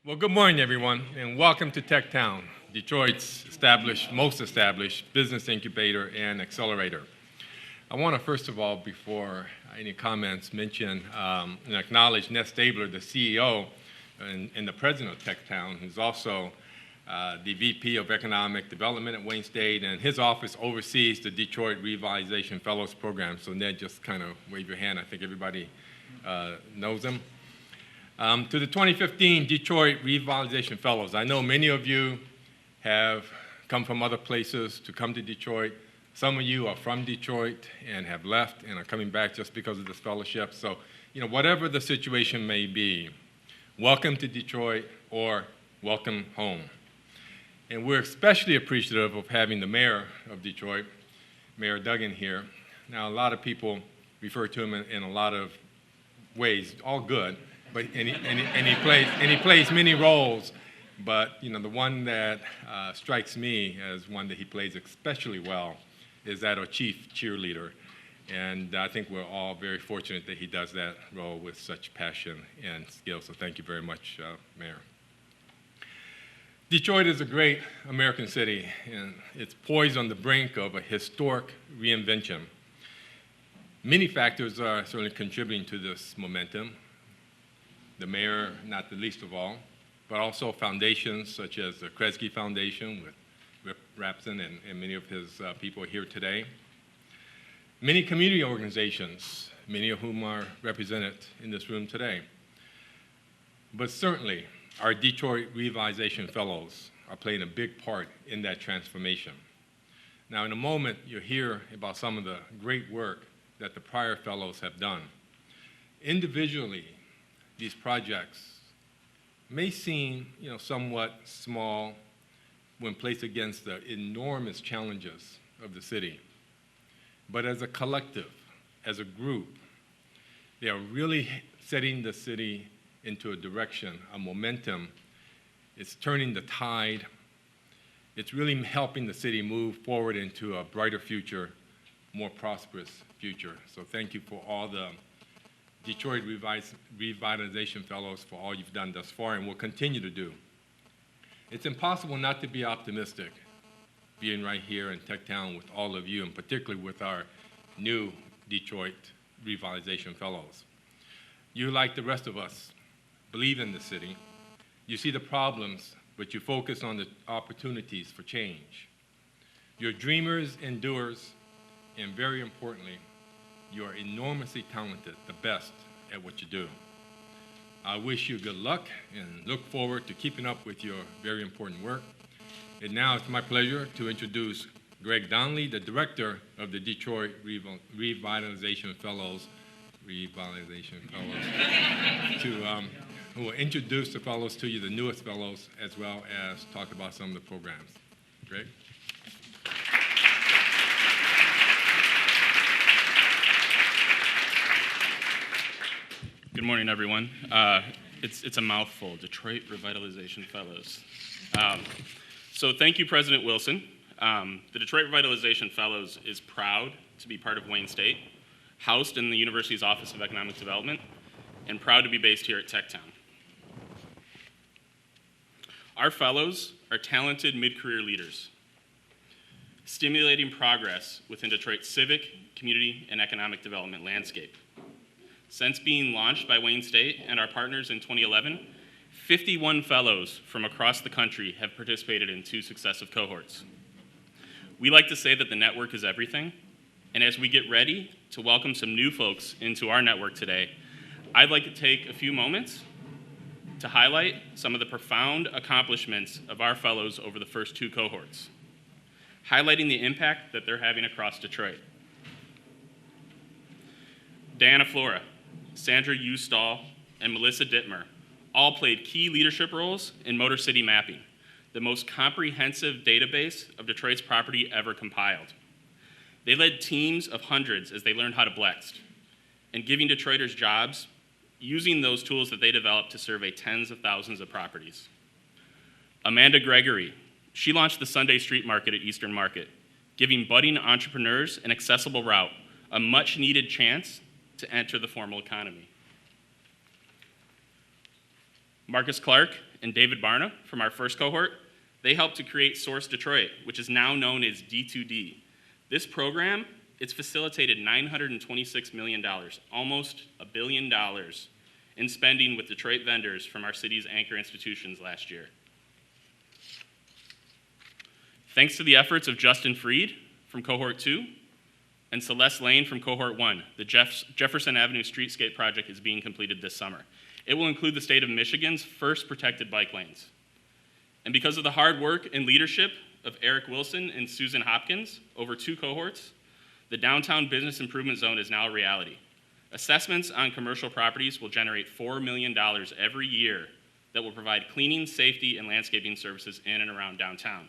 Well, good morning, everyone, and welcome to Tech Town, Detroit's most established business incubator and accelerator. I want to, first of all, before any comments, mention and acknowledge Ned Stabler, the CEO and the president of Tech Town, who's also the VP of Economic Development at Wayne State, and his office oversees the Detroit Revitalization Fellows program. So Ned, just kind of wave your hand. I think everybody knows him. To the 2015 Detroit Revitalization Fellows. I know many of you have come from other places to come to Detroit. Some of you are from Detroit and have left and are coming back just because of this fellowship. So, whatever the situation may be, welcome to Detroit or welcome home. And we're especially appreciative of having the mayor of Detroit, Mayor Duggan, here. Now, a lot of people refer to him in a lot of ways, all good. But he plays many roles, but the one that strikes me as one that he plays especially well is that of chief cheerleader, and I think we're all very fortunate that he does that role with such passion and skill. So thank you very much, Mayor. Detroit is a great American city, and it's poised on the brink of a historic reinvention. Many factors are certainly contributing to this momentum. The mayor, not the least of all, but also foundations such as the Kresge Foundation with Rip Rapson and many of his people here today. Many community organizations, many of whom are represented in this room today. But certainly, our Detroit Revitalization Fellows are playing a big part in that transformation. Now, in a moment, you'll hear about some of the great work that the prior fellows have done. Individually, these projects may seem, somewhat small when placed against the enormous challenges of the city. But as a collective, as a group, they are really setting the city into a direction, a momentum. It's turning the tide. It's really helping the city move forward into a brighter future, more prosperous future. So thank you for all the Detroit Revitalization Fellows for all you've done thus far and will continue to do. It's impossible not to be optimistic being right here in Tech Town with all of you, and particularly with our new Detroit Revitalization Fellows. You, like the rest of us, believe in the city. You see the problems, but you focus on the opportunities for change. You're dreamers and doers, and very importantly, you are enormously talented, the best at what you do. I wish you good luck and look forward to keeping up with your very important work. And now it's my pleasure to introduce Greg Donnelly, the director of the Detroit Revitalization Fellows, who will introduce the fellows to you, the newest fellows, as well as talk about some of the programs. Greg? Good morning, everyone. It's a mouthful, Detroit Revitalization Fellows. So thank you, President Wilson. The Detroit Revitalization Fellows is proud to be part of Wayne State, housed in the university's Office of Economic Development, and proud to be based here at Tech Town. Our fellows are talented mid-career leaders, stimulating progress within Detroit's civic, community, and economic development landscape. Since being launched by Wayne State and our partners in 2011, 51 fellows from across the country have participated in 2 successive cohorts. We like to say that the network is everything, and as we get ready to welcome some new folks into our network today, I'd like to take a few moments to highlight some of the profound accomplishments of our fellows over the first 2 cohorts, highlighting the impact that they're having across Detroit. Diana Flora, Sandra Ustall, and Melissa Dittmer all played key leadership roles in Motor City Mapping, the most comprehensive database of Detroit's property ever compiled. They led teams of hundreds as they learned how to Blext, and giving Detroiters jobs using those tools that they developed to survey tens of thousands of properties. Amanda Gregory, she launched the Sunday Street Market at Eastern Market, giving budding entrepreneurs an accessible route, a much-needed chance to enter the formal economy. Marcus Clark and David Barna from our first cohort, they helped to create Source Detroit, which is now known as D2D. This program, it's facilitated $926 million, almost $1 billion, in spending with Detroit vendors from our city's anchor institutions last year. Thanks to the efforts of Justin Freed from Cohort 2 and Celeste Lane from Cohort 1, the Jefferson Avenue Streetscape project is being completed this summer. It will include the state of Michigan's first protected bike lanes. And because of the hard work and leadership of Eric Wilson and Susan Hopkins over 2 cohorts, the downtown business improvement zone is now a reality. Assessments on commercial properties will generate $4 million every year that will provide cleaning, safety, and landscaping services in and around downtown.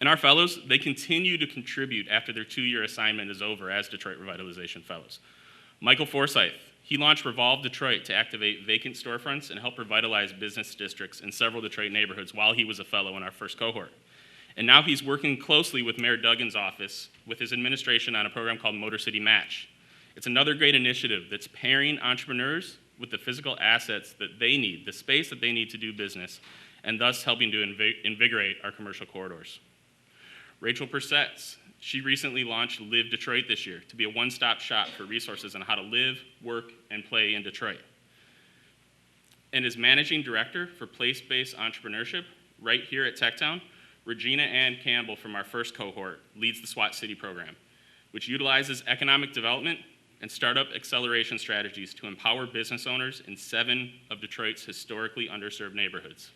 And our fellows, they continue to contribute after their 2-year assignment is over as Detroit Revitalization Fellows. Michael Forsyth, he launched Revolve Detroit to activate vacant storefronts and help revitalize business districts in several Detroit neighborhoods while he was a fellow in our first cohort. And now he's working closely with Mayor Duggan's office with his administration on a program called Motor City Match. It's another great initiative that's pairing entrepreneurs with the physical assets that they need, the space that they need to do business, and thus helping to invigorate our commercial corridors. Rachel Persetz, she recently launched Live Detroit this year to be a one-stop shop for resources on how to live, work, and play in Detroit. And as managing director for place-based entrepreneurship right here at Techtown, Regina Ann Campbell from our first cohort leads the SWAT City program, which utilizes economic development and startup acceleration strategies to empower business owners in 7 of Detroit's historically underserved neighborhoods.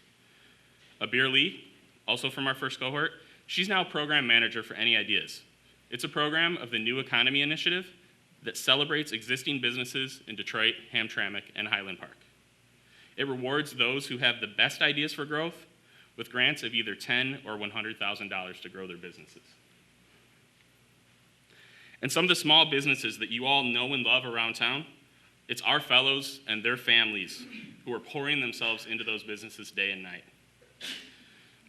Abir Lee, also from our first cohort, she's now program manager for Any Ideas. It's a program of the New Economy Initiative that celebrates existing businesses in Detroit, Hamtramck, and Highland Park. It rewards those who have the best ideas for growth with grants of either $10,000 or $100,000 to grow their businesses. And some of the small businesses that you all know and love around town, it's our fellows and their families who are pouring themselves into those businesses day and night.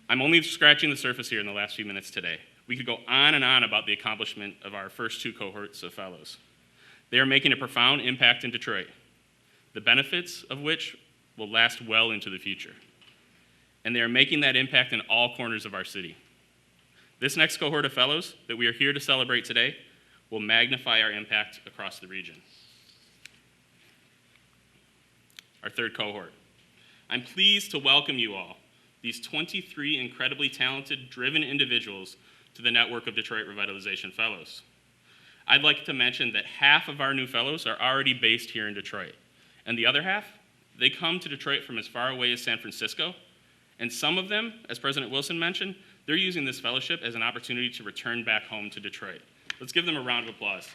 I'm only scratching the surface here in the last few minutes today. We could go on and on about the accomplishment of our first 2 cohorts of fellows. They are making a profound impact in Detroit, the benefits of which will last well into the future. And they are making that impact in all corners of our city. This next cohort of fellows that we are here to celebrate today will magnify our impact across the region. Our third cohort. I'm pleased to welcome you all, these 23 incredibly talented, driven individuals, to the network of Detroit Revitalization Fellows. I'd like to mention that half of our new fellows are already based here in Detroit, and the other half, they come to Detroit from as far away as San Francisco, and some of them, as President Wilson mentioned, they're using this fellowship as an opportunity to return back home to Detroit. Let's give them a round of applause.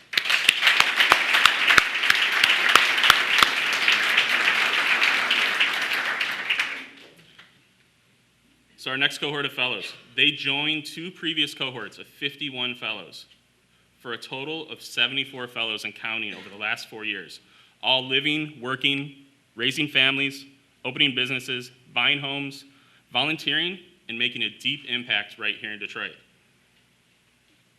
So our next cohort of fellows, they joined 2 previous cohorts of 51 fellows for a total of 74 fellows and counting over the last 4 years, all living, working, raising families, opening businesses, buying homes, volunteering, and making a deep impact right here in Detroit.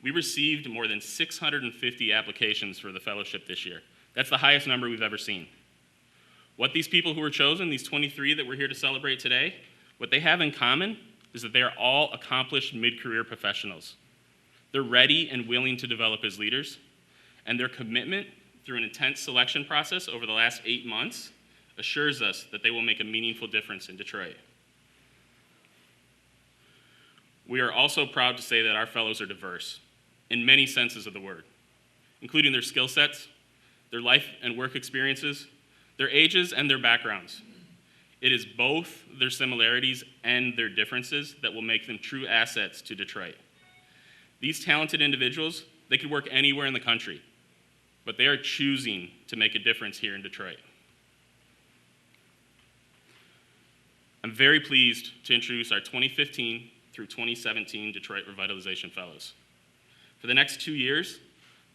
We received more than 650 applications for the fellowship this year. That's the highest number we've ever seen. What these people who were chosen, these 23 that we're here to celebrate today, what they have in common is that they are all accomplished mid-career professionals. They're ready and willing to develop as leaders, and their commitment through an intense selection process over the last 8 months assures us that they will make a meaningful difference in Detroit. We are also proud to say that our fellows are diverse in many senses of the word, including their skill sets, their life and work experiences, their ages, and their backgrounds. It is both their similarities and their differences that will make them true assets to Detroit. These talented individuals, they could work anywhere in the country, but they are choosing to make a difference here in Detroit. I'm very pleased to introduce our 2015 through 2017 Detroit Revitalization Fellows. For the next 2 years,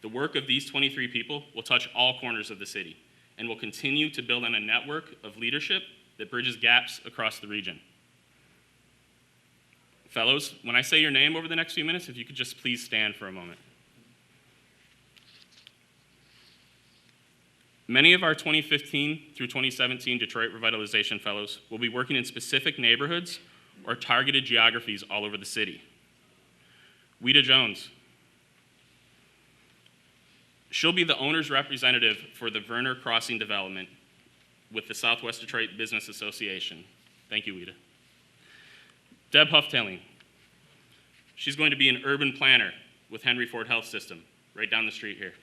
the work of these 23 people will touch all corners of the city and will continue to build on a network of leadership that bridges gaps across the region. Fellows, when I say your name over the next few minutes, if you could just please stand for a moment. Many of our 2015 through 2017 Detroit Revitalization Fellows will be working in specific neighborhoods or targeted geographies all over the city. Weta Jones. She'll be the owner's representative for the Werner Crossing development with the Southwest Detroit Business Association. Thank you, Weta. Deb Hufftelling. She's going to be an urban planner with Henry Ford Health System, right down the street here.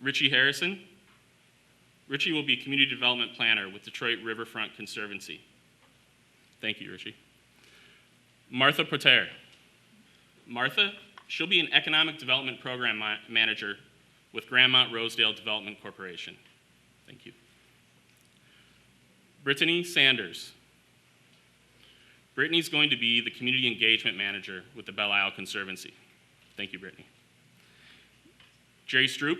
Richie Harrison. Richie will be community development planner with Detroit Riverfront Conservancy. Thank you, Richie. Martha Poter. Martha, she'll be an economic development program manager with Grandmont Rosedale Development Corporation. Thank you. Brittany Sanders. Brittany's going to be the community engagement manager with the Belle Isle Conservancy. Thank you, Brittany. Jerry Stroop,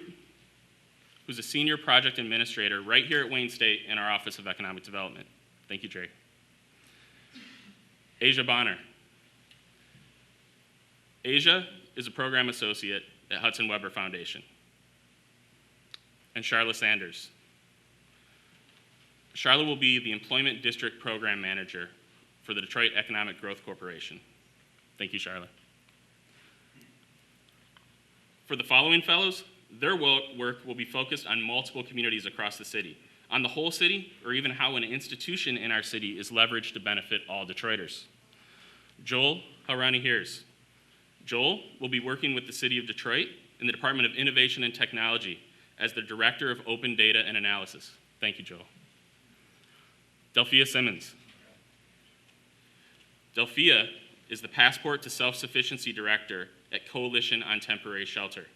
who's a senior project administrator right here at Wayne State in our Office of Economic Development. Thank you, Jerry. Asia Bonner. Asia is a program associate at Hudson Weber Foundation. And Charla Sanders. Charla will be the Employment District Program Manager for the Detroit Economic Growth Corporation. Thank you, Charla. For the following fellows, their work will be focused on multiple communities across the city, on the whole city, or even how an institution in our city is leveraged to benefit all Detroiters. Joel Harani-Hears. Joel will be working with the City of Detroit in the Department of Innovation and Technology as the Director of Open Data and Analysis. Thank you, Joel. Delphia Simmons. Delphia is the Passport to Self-Sufficiency Director at Coalition on Temporary Shelter.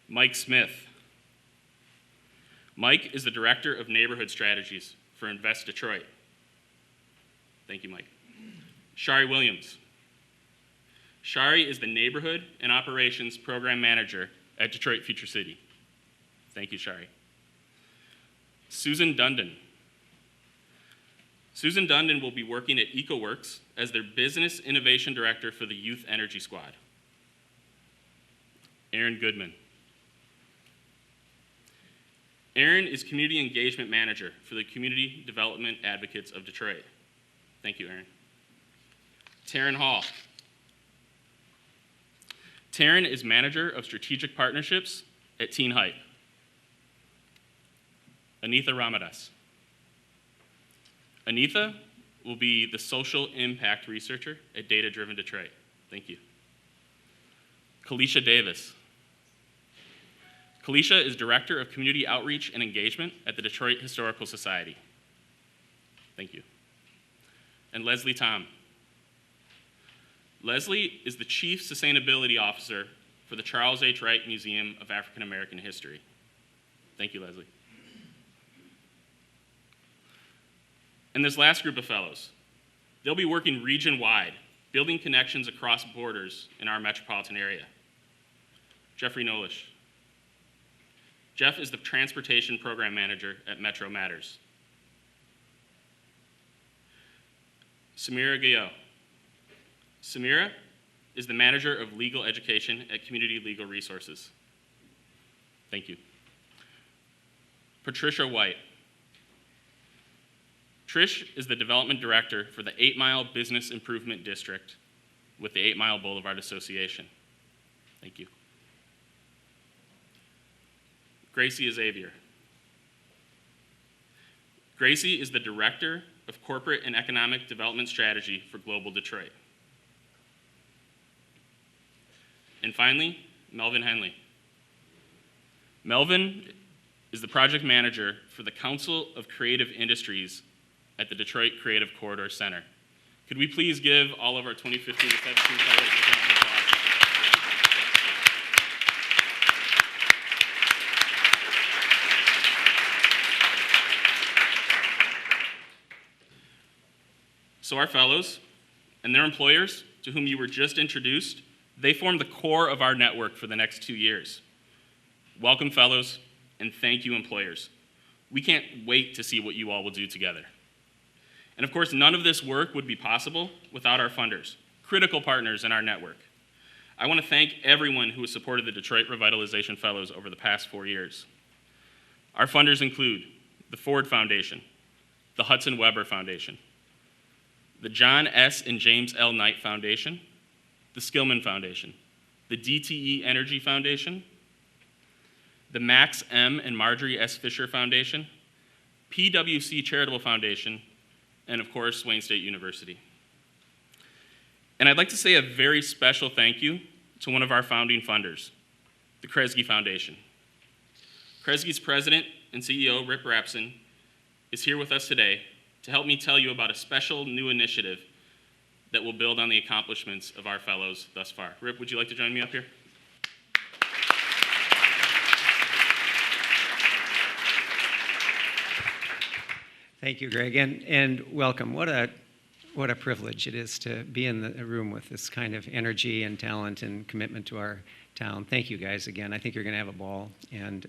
Mike Smith. Mike is the Director of Neighborhood Strategies for Invest Detroit. Thank you, Mike. Shari Williams. Shari is the Neighborhood and Operations Program Manager at Detroit Future City. Thank you, Shari. Susan Dundon. Susan Dundon will be working at EcoWorks as their Business Innovation Director for the Youth Energy Squad. Aaron Goodman. Aaron is Community Engagement Manager for the Community Development Advocates of Detroit. Thank you, Aaron. Taryn Hall. Taryn is Manager of Strategic Partnerships at Teen Hype. Anitha Ramadas. Anitha will be the Social Impact Researcher at Data Driven Detroit. Thank you. Kalisha Davis. Kalisha is Director of Community Outreach and Engagement at the Detroit Historical Society. Thank you. And Leslie Tom. Leslie is the Chief Sustainability Officer for the Charles H. Wright Museum of African American History. Thank you, Leslie. And this last group of fellows, they'll be working region-wide, building connections across borders in our metropolitan area. Jeffrey Nolish. Jeff is the Transportation Program Manager at Metro Matters. Samira Gayo. Samira is the Manager of Legal Education at Community Legal Resources. Thank you. Patricia White. Trish is the Development Director for the 8 Mile Business Improvement District with the 8 Mile Boulevard Association. Thank you. Gracie Xavier. Gracie is the Director of Corporate and Economic Development Strategy for Global Detroit. And finally, Melvin Henley. Melvin is the Project Manager for the Council of Creative Industries at the Detroit Creative Corridor Center. Could we please give all of our 2015 to 17 fellows a round of applause? So our fellows and their employers, to whom you were just introduced, they form the core of our network for the next 2 years. Welcome, fellows, and thank you, employers. We can't wait to see what you all will do together. And of course, none of this work would be possible without our funders, critical partners in our network. I want to thank everyone who has supported the Detroit Revitalization Fellows over the past 4 years. Our funders include the Ford Foundation, the Hudson Weber Foundation, the John S. and James L. Knight Foundation, the Skillman Foundation, the DTE Energy Foundation, the Max M. and Marjorie S. Fisher Foundation, PWC Charitable Foundation, and of course, Wayne State University. And I'd like to say a very special thank you to one of our founding funders, the Kresge Foundation. Kresge's president and CEO, Rip Rapson, is here with us today to help me tell you about a special new initiative that will build on the accomplishments of our fellows thus far. Rip, would you like to join me up here? Thank you, Greg, and welcome. What a privilege it is to be in the room with this kind of energy and talent and commitment to our town. Thank you, guys, again. I think you're going to have a ball, and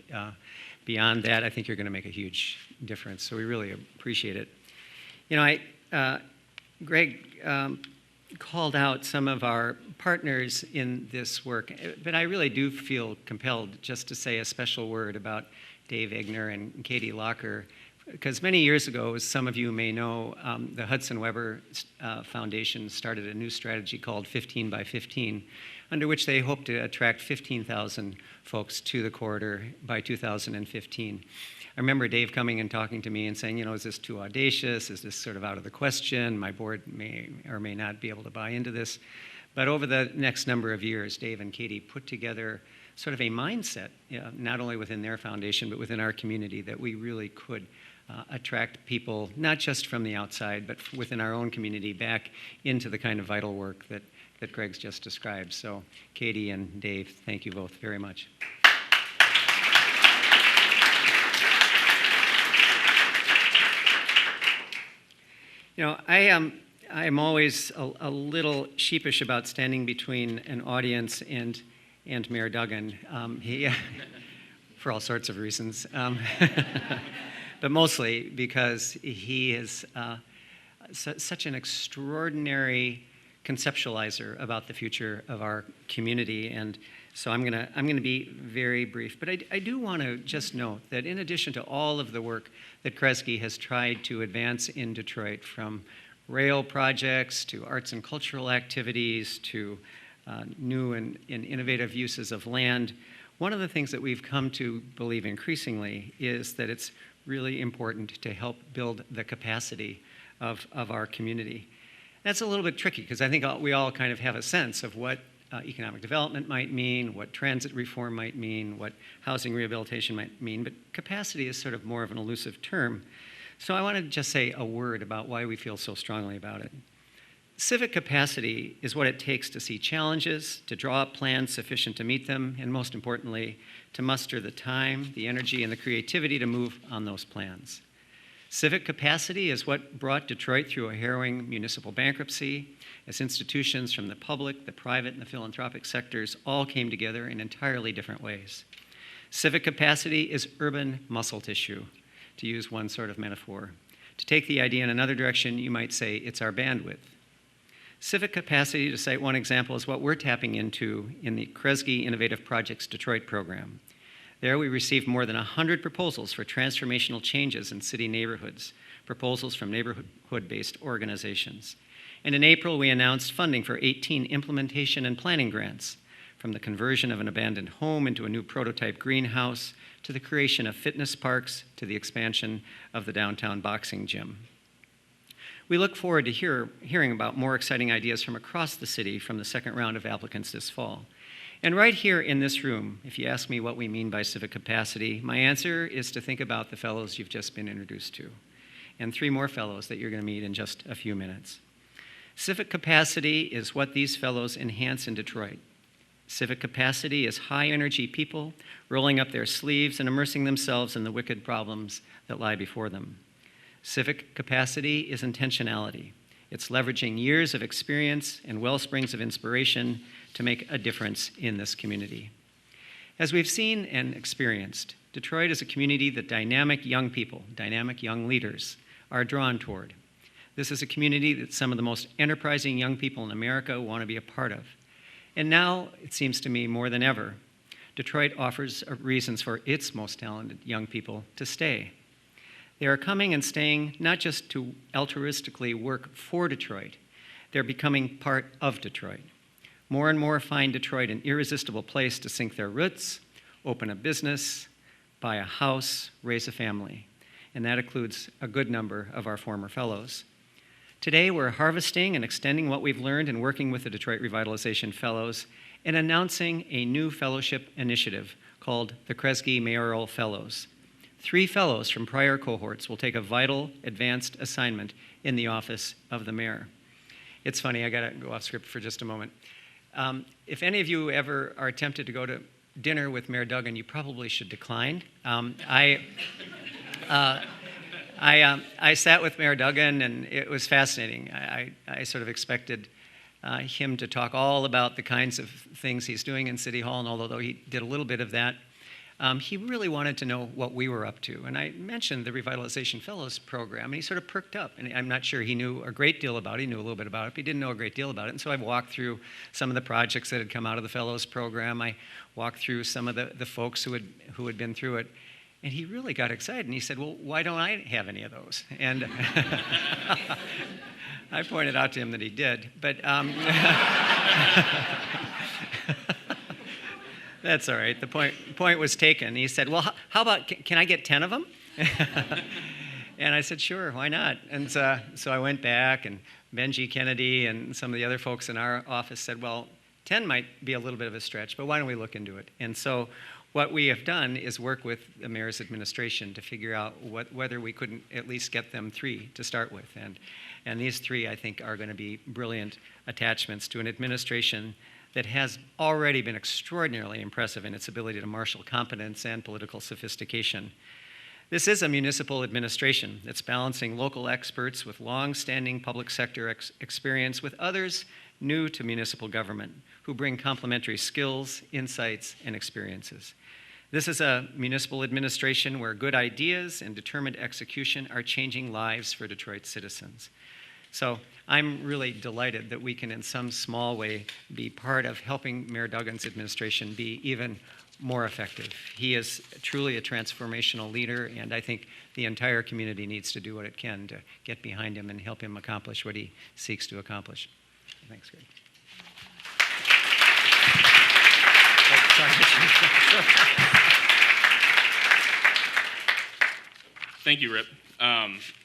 beyond that, I think you're going to make a huge difference, so we really appreciate it. You know, Greg called out some of our partners in this work, but I really do feel compelled just to say a special word about Dave Egner and Katie Locker, because many years ago, as some of you may know, the Hudson Weber Foundation started a new strategy called 15 by 15, under which they hope to attract 15,000 folks to the corridor by 2015. I remember Dave coming and talking to me and saying, you know, is this too audacious? Is this sort of out of the question? My board may or may not be able to buy into this. But over the next number of years, Dave and Katie put together sort of a mindset, not only within their foundation, but within our community, that we really could attract people, not just from the outside, but within our own community back into the kind of vital work that Greg's just described. So Katie and Dave, thank you both very much. You know, I'm always a little sheepish about standing between an audience and Mayor Duggan. He, for all sorts of reasons. But mostly because he is such an extraordinary conceptualizer about the future of our community, and so I'm gonna be very brief. But I do want to just note that in addition to all of the work that Kresge has tried to advance in Detroit, from rail projects to arts and cultural activities to new and innovative uses of land, one of the things that we've come to believe increasingly is that it's really important to help build the capacity of our community. That's a little bit tricky because I think we all kind of have a sense of what economic development might mean, what transit reform might mean, what housing rehabilitation might mean, but capacity is sort of more of an elusive term. So I want to just say a word about why we feel so strongly about it. Civic capacity is what it takes to see challenges, to draw up plans sufficient to meet them, and most importantly, to muster the time, the energy, and the creativity to move on those plans. Civic capacity is what brought Detroit through a harrowing municipal bankruptcy, as institutions from the public, the private, and the philanthropic sectors all came together in entirely different ways. Civic capacity is urban muscle tissue, to use one sort of metaphor. To take the idea in another direction, you might say it's our bandwidth. Civic capacity, to cite one example, is what we're tapping into in the Kresge Innovative Projects Detroit program. There we received more than 100 proposals for transformational changes in city neighborhoods, proposals from neighborhood-based organizations. And in April, we announced funding for 18 implementation and planning grants, from the conversion of an abandoned home into a new prototype greenhouse, to the creation of fitness parks, to the expansion of the downtown boxing gym. We look forward to hearing about more exciting ideas from across the city from the second round of applicants this fall. And right here in this room, if you ask me what we mean by civic capacity, my answer is to think about the fellows you've just been introduced to, and 3 more fellows that you're going to meet in just a few minutes. Civic capacity is what these fellows enhance in Detroit. Civic capacity is high-energy people rolling up their sleeves and immersing themselves in the wicked problems that lie before them. Civic capacity is intentionality. It's leveraging years of experience and well springs of inspiration to make a difference in this community. As we've seen and experienced, Detroit is a community that dynamic young people, dynamic young leaders, are drawn toward. This is a community that some of the most enterprising young people in America want to be a part of. And now, it seems to me more than ever, Detroit offers reasons for its most talented young people to stay. They are coming and staying not just to altruistically work for Detroit, they're becoming part of Detroit. More and more find Detroit an irresistible place to sink their roots, open a business, buy a house, raise a family. And that includes a good number of our former fellows. Today, we're harvesting and extending what we've learned in working with the Detroit Revitalization Fellows and announcing a new fellowship initiative called the Kresge Mayoral Fellows. 3 fellows from prior cohorts will take a vital, advanced assignment in the office of the mayor. It's funny, I gotta go off script for just a moment. If any of you ever are tempted to go to dinner with Mayor Duggan, you probably should decline. I sat with Mayor Duggan, and it was fascinating. I sort of expected him to talk all about the kinds of things he's doing in City Hall, and although he did a little bit of that, he really wanted to know what we were up to. And I mentioned the Revitalization Fellows program, and he sort of perked up. And I'm not sure he knew a great deal about it. He knew a little bit about it, but he didn't know a great deal about it. And so I walked through some of the projects that had come out of the Fellows program. I walked through some of the folks who had been through it. And he really got excited, and he said, well, why don't I have any of those? And I pointed out to him that he did, but that's all right. The point was taken. He said, well, how about, can I get 10 of them? And I said, sure, why not? And so I went back, and Benji Kennedy and some of the other folks in our office said, well, 10 might be a little bit of a stretch, but why don't we look into it? And so what we have done is work with the mayor's administration to figure out whether we couldn't at least get them 3 to start with. And these 3, I think, are going to be brilliant attachments to an administration that has already been extraordinarily impressive in its ability to marshal competence and political sophistication. This is a municipal administration that's balancing local experts with long-standing public sector experience with others new to municipal government who bring complementary skills, insights, and experiences. This is a municipal administration where good ideas and determined execution are changing lives for Detroit citizens. So I'm really delighted that we can, in some small way, be part of helping Mayor Duggan's administration be even more effective. He is truly a transformational leader, and I think the entire community needs to do what it can to get behind him and help him accomplish what he seeks to accomplish. Thanks, Greg. Thank you, Rip.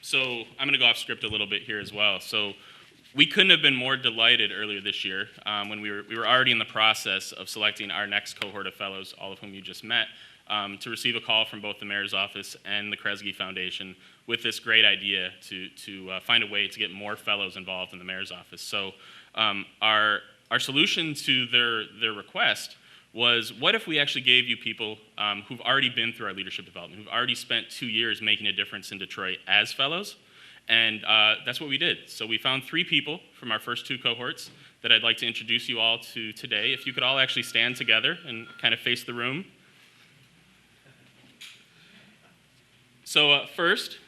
So I'm going to go off script a little bit here as well. So we couldn't have been more delighted earlier this year when we were already in the process of selecting our next cohort of fellows, all of whom you just met, to receive a call from both the mayor's office and the Kresge Foundation with this great idea to find a way to get more fellows involved in the mayor's office. So our solution to their request was, what if we actually gave you people who've already been through our leadership development, who've already spent 2 years making a difference in Detroit as fellows? And that's what we did. So we found 3 people from our first 2 cohorts that I'd like to introduce you all to today. If you could all actually stand together and kind of face the room. So first,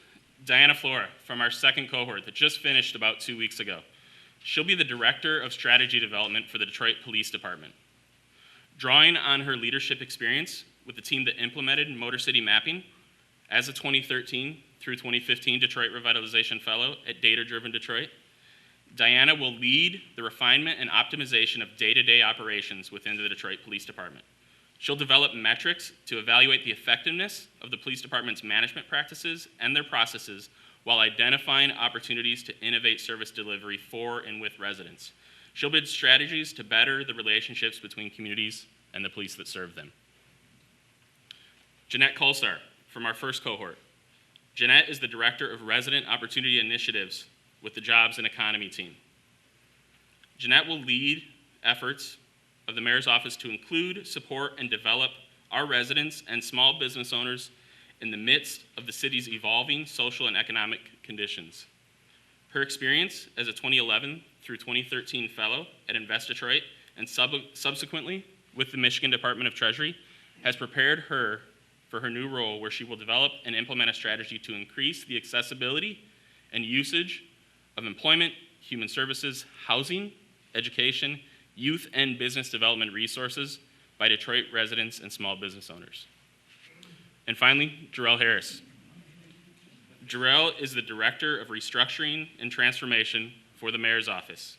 Diana Flora from our second cohort that just finished about 2 weeks ago. She'll be the Director of Strategy Development for the Detroit Police Department. Drawing on her leadership experience with the team that implemented Motor City Mapping as a 2013 through 2015 Detroit Revitalization Fellow at Data Driven Detroit, Diana will lead the refinement and optimization of day-to-day operations within the Detroit Police Department. She'll develop metrics to evaluate the effectiveness of the police department's management practices and their processes while identifying opportunities to innovate service delivery for and with residents. She'll build strategies to better the relationships between communities and the police that serve them. Jeanette Kolsar from our first cohort. Jeanette is the Director of Resident Opportunity Initiatives with the Jobs and Economy team. Jeanette will lead efforts of the Mayor's Office to include, support, and develop our residents and small business owners in the midst of the city's evolving social and economic conditions. Her experience as a 2011 through 2013 fellow at Invest Detroit and subsequently with the Michigan Department of Treasury has prepared her for her new role, where she will develop and implement a strategy to increase the accessibility and usage of employment, human services, housing, education, youth and business development resources by Detroit residents and small business owners. And finally, Jarrell Harris. Jarrell is the Director of Restructuring and Transformation for the Mayor's Office.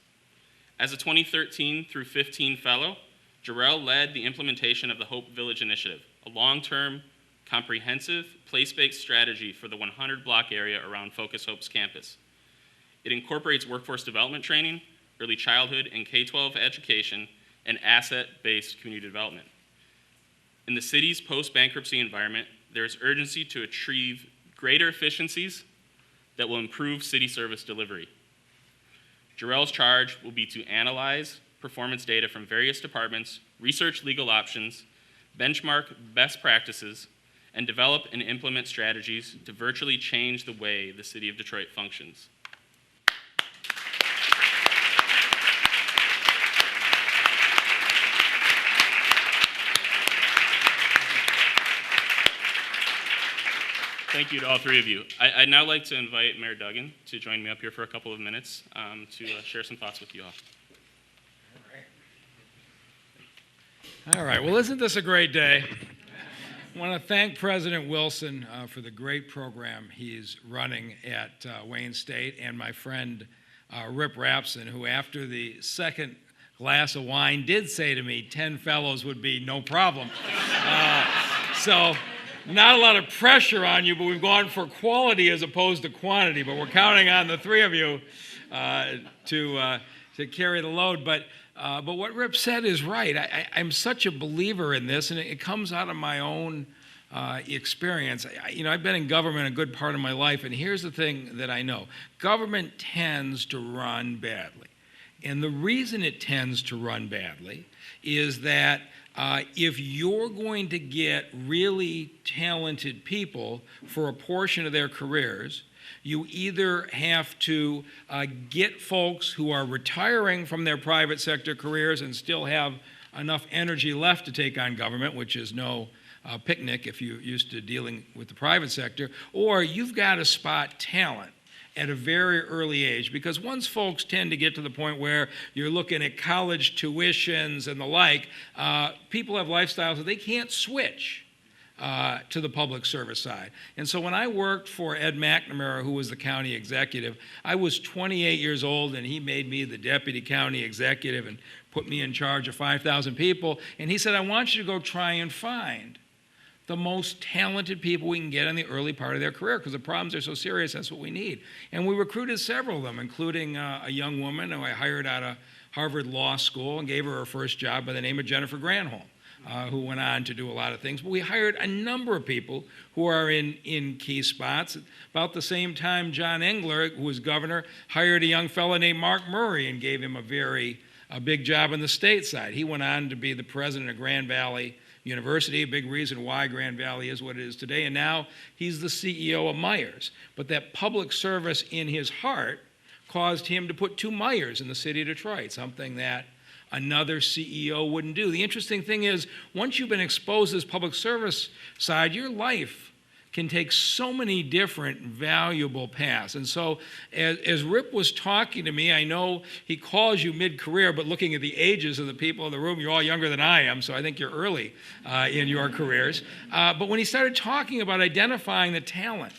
As a 2013 through 15 fellow, Jarrell led the implementation of the Hope Village Initiative, a long-term, comprehensive, place-based strategy for the 100-block area around Focus Hope's campus. It incorporates workforce development training, early childhood and K-12 education, and asset-based community development. In the city's post-bankruptcy environment, there is urgency to achieve greater efficiencies that will improve city service delivery. Jarrell's charge will be to analyze performance data from various departments, research legal options, benchmark best practices, and develop and implement strategies to virtually change the way the city of Detroit functions. Thank you to all three of you. I'd now like to invite Mayor Duggan to join me up here for a couple of minutes to share some thoughts with you all. All right, well, isn't this a great day? I want to thank President Wilson for the great program he's running at Wayne State, and my friend Rip Rapson, who after the second glass of wine did say to me 10 fellows would be no problem. So not a lot of pressure on you, but we've gone for quality as opposed to quantity, but we're counting on the three of you to carry the load. But what Rip said is right. I'm such a believer in this, and it comes out of my own experience. I've been in government a good part of my life, and here's the thing that I know. Government tends to run badly. And the reason it tends to run badly is that if you're going to get really talented people for a portion of their careers, you either have to get folks who are retiring from their private sector careers and still have enough energy left to take on government, which is no picnic if you're used to dealing with the private sector, or you've got to spot talent at a very early age, because once folks tend to get to the point where you're looking at college tuitions and the like, people have lifestyles that they can't switch to the public service side. And so when I worked for Ed McNamara, who was the county executive, I was 28 years old, and he made me the deputy county executive and put me in charge of 5,000 people. And he said, I want you to go try and find the most talented people we can get in the early part of their career, because the problems are so serious, that's what we need. And we recruited several of them, including a young woman who I hired out of Harvard Law School and gave her first job by the name of Jennifer Granholm, who went on to do a lot of things. But we hired a number of people who are in key spots. About the same time, John Engler, who was governor, hired a young fellow named Mark Murray and gave him a big job on the state side. He went on to be the president of Grand Valley University, a big reason why Grand Valley is what it is today, and now he's the CEO of Myers. But that public service in his heart caused him to put 2 Myers in the city of Detroit, something that another CEO wouldn't do. The interesting thing is, once you've been exposed to this public service side, your life can take so many different valuable paths. And so as Rip was talking to me, I know he calls you mid-career, but looking at the ages of the people in the room, you're all younger than I am, so I think you're early in your careers. But when he started talking about identifying the talent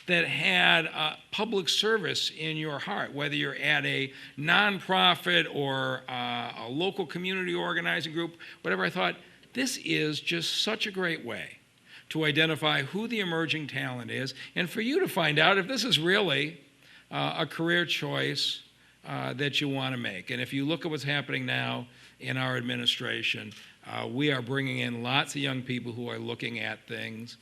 that had public service in your heart, whether you're at a nonprofit or a local community organizing group, whatever, I thought, this is just such a great way to identify who the emerging talent is, and for you to find out if this is really a career choice that you want to make. And if you look at what's happening now in our administration, we are bringing in lots of young people who are looking at things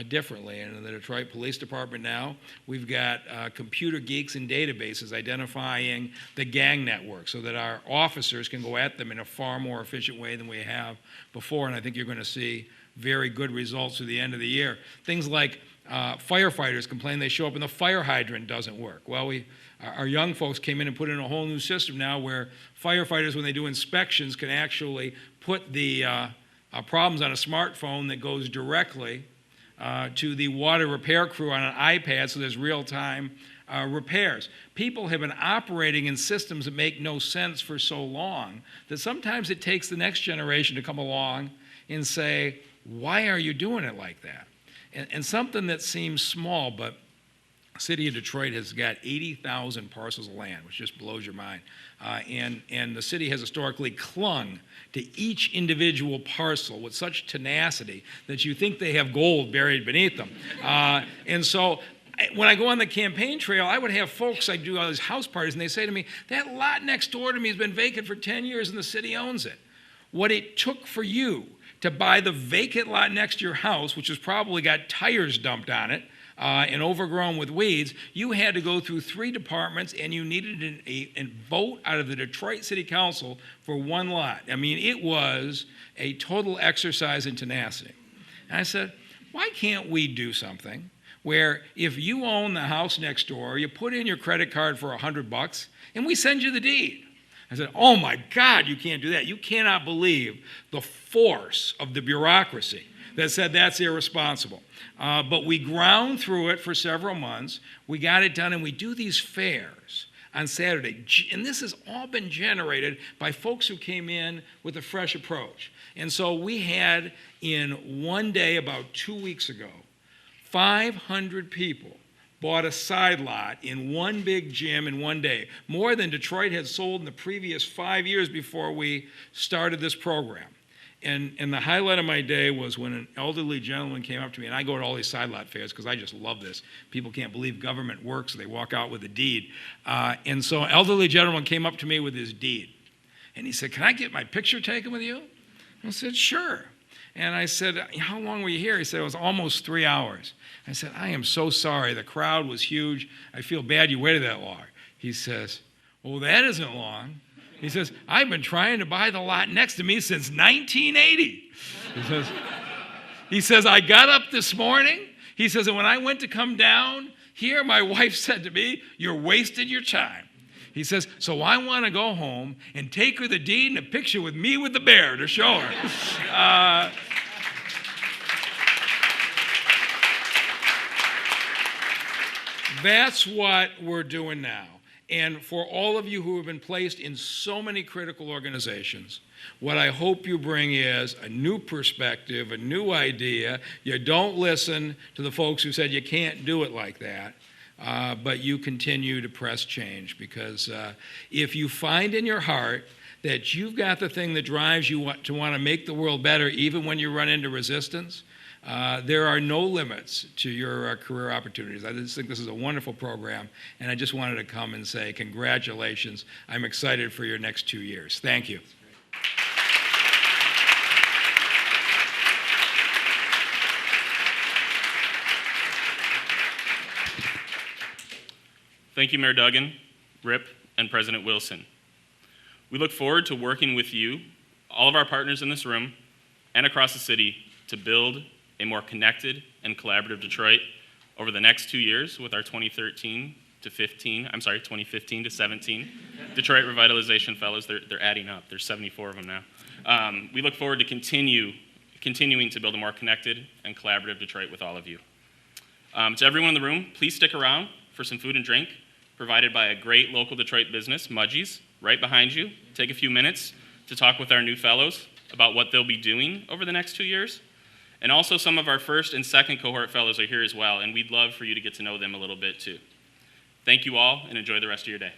differently. And in the Detroit Police Department now, we've got computer geeks and databases identifying the gang network so that our officers can go at them in a far more efficient way than we have before. And I think you're going to see very good results through the end of the year. Things like firefighters complain they show up and the fire hydrant doesn't work. Well, our young folks came in and put in a whole new system now where firefighters, when they do inspections, can actually put the problems on a smartphone that goes directly to the water repair crew on an iPad, so there's real-time repairs. People have been operating in systems that make no sense for so long that sometimes it takes the next generation to come along and say, why are you doing it like that? And something that seems small, but the city of Detroit has got 80,000 parcels of land, which just blows your mind. And the city has historically clung to each individual parcel with such tenacity that you think they have gold buried beneath them. And so when I go on the campaign trail, I would have folks, I do all these house parties, and they say to me, that lot next door to me has been vacant for 10 years and the city owns it. What it took for you to buy the vacant lot next to your house, which has probably got tires dumped on it, and overgrown with weeds, you had to go through 3 departments and you needed a vote out of the Detroit City Council for one lot. I mean, it was a total exercise in tenacity. And I said, why can't we do something where if you own the house next door, you put in your credit card for $100 and we send you the deed? I said, oh my God, you can't do that. You cannot believe the force of the bureaucracy that said that's irresponsible. But we ground through it for several months. We got it done, and we do these fairs on Saturday. And this has all been generated by folks who came in with a fresh approach. And so we had, in one day about 2 weeks ago, 500 people bought a side lot in one big gym in one day, more than Detroit had sold in the previous 5 years before we started this program. And the highlight of my day was when an elderly gentleman came up to me, and I go to all these side lot fairs because I just love this. People can't believe government works, so they walk out with a deed. And so an elderly gentleman came up to me with his deed. And he said, can I get my picture taken with you? I said, sure. And I said, how long were you here? He said, it was almost 3 hours. I said, I am so sorry. The crowd was huge. I feel bad you waited that long. He says, well, that isn't long. He says, I've been trying to buy the lot next to me since 1980. He says, I got up this morning. He says, and when I went to come down here, my wife said to me, you're wasting your time. He says, so I want to go home and take her the deed and a picture with me with the bear to show her. That's what we're doing now. And for all of you who have been placed in so many critical organizations, what I hope you bring is a new perspective, a new idea. You don't listen to the folks who said you can't do it like that, but you continue to press change. Because if you find in your heart that you've got the thing that drives you to want to make the world better, even when you run into resistance, there are no limits to your career opportunities. I just think this is a wonderful program, and I just wanted to come and say congratulations. I'm excited for your next 2 years. Thank you. Thank you, Mayor Duggan, Rip, and President Wilson. We look forward to working with you, all of our partners in this room, and across the city to build a more connected and collaborative Detroit over the next 2 years with our 2015 to 17 Detroit Revitalization Fellows. They're adding up. There's 74 of them now. We look forward to continuing to build a more connected and collaborative Detroit with all of you. To everyone in the room, please stick around for some food and drink provided by a great local Detroit business, Mudgie's, right behind you. Take a few minutes to talk with our new fellows about what they'll be doing over the next 2 years. And also some of our first and second cohort fellows are here as well, and we'd love for you to get to know them a little bit too. Thank you all, and enjoy the rest of your day.